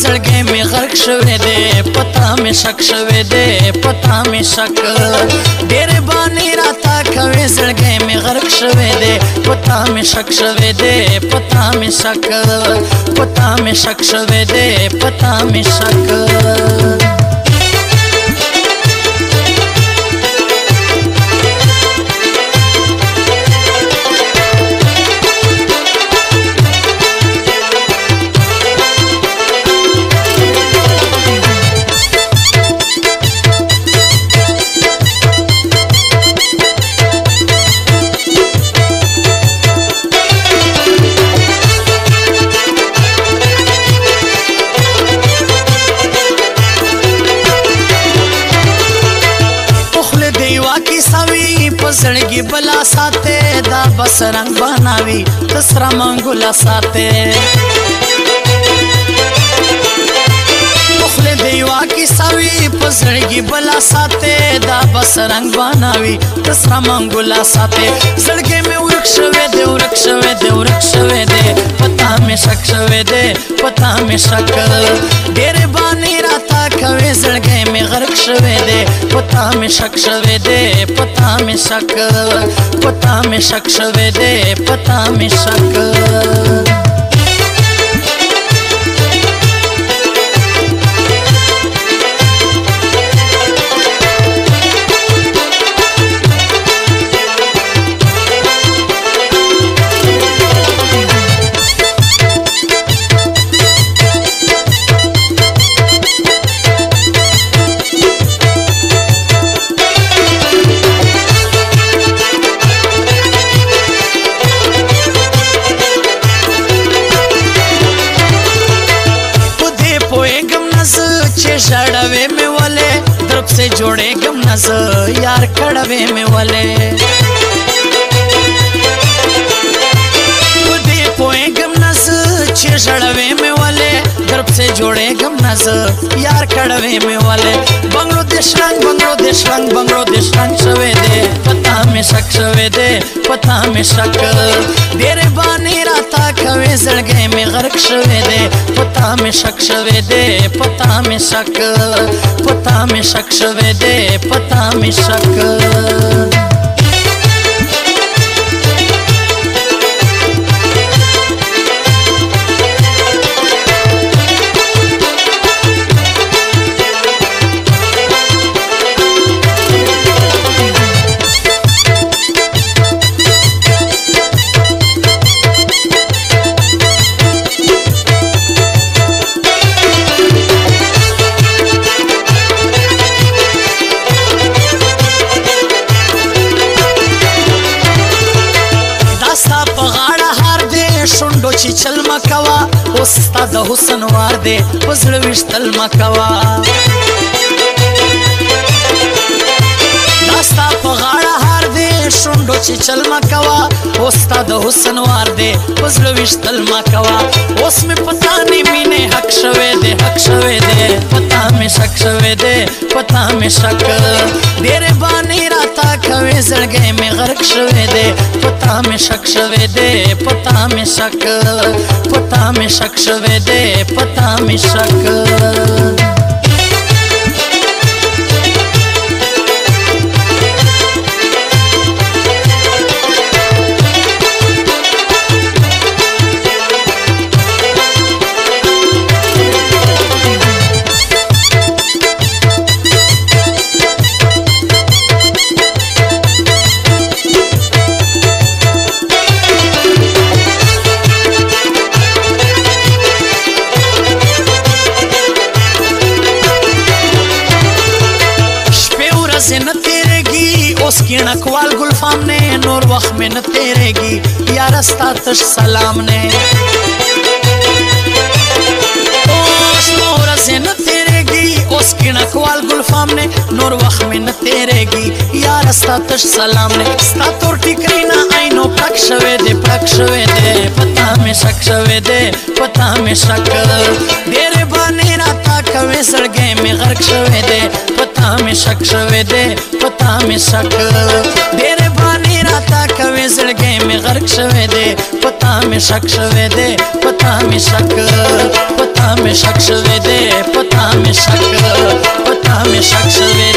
زړګی می غرق شوی دی پتا می شک شوی دی پتا می شک ډېر باندې راته کوي زړګی می غرق شوی دی پتا می شک شوی دی پتا می شک پتا می شک شوی دی پتا می شک زړګي بلا ساته دا بس رنگ بناوي تسرا منګولا ساته مخله دیوا کی سوي پزړګي بلا ساته دا بس رنگ بناوي تسرا منګولا ساته زړګي مې ورک شوه دې ورک شوه دې ورک شوه دې پتا مې شک شوه دې پتا مې شک ډېر باندې راته کوي زړګي مې غرق شوه دې پتا مې شک شوه دې پتا مې شک پتا مې شک شوه دې پتا مې شک ژړوي مې ولې درب سے جوړېږم نه زه یار کړوي مې ولې په دې پوهېږم نه زه چې ژړوي مې ولې درب سے جوړېږم نه زه یار کړوي مې ولې بنګلو دیش رنګ بنګلو دیش رنګ بنګلو دیش رنګ شوی دی پتا مې شک شوی دی پتا مې شک ډېر باندې راته کوي زړګی مې غرق شوی دی پتا مې شک شوی دی پتا مې شک پتا مې شک شوی دی پتا مې شک چې چل مکوا اوس ستا د حسن وار دی پزړه وشتل مکوا دا ستا په غاړه هار دی شونډو چې چل مکوا اوس ستا د حسن وار دی پزړه وشتل مکوا اوس مې پتا نه مینه حق شوی دی حق شوی دی پتا مې شک شوی دی پتا مې شک ډېر باندې راته کوي زړګی مې غرق شوی دی پتا مې شک شوی دی پتا مې شک پتا مې شک شوی دی پتا مې شک کینکوال گلفام نے نور وقت میں نہ تیرے گی یا رستہ تش سلام نے اوش نور سے نہ تیرے گی اس کینکوال گلفام نے نور وقت میں نہ تیرے گی یا رستہ تش سلام نے ستا تور ٹکری نہ آئینو پڑک شوے دے پتا میں شک شوے دے پتا میں شک دیرے بانے راتا کوي زړګی مې غرق شوی دی پتا مې شک شوی دی پتا مې شک ډېر باندې राता कवे जड़गे में गर्क शवे दे पता में शक शवे दे पता में शक पता में शक शवे दे पता में शक पता में शक शवे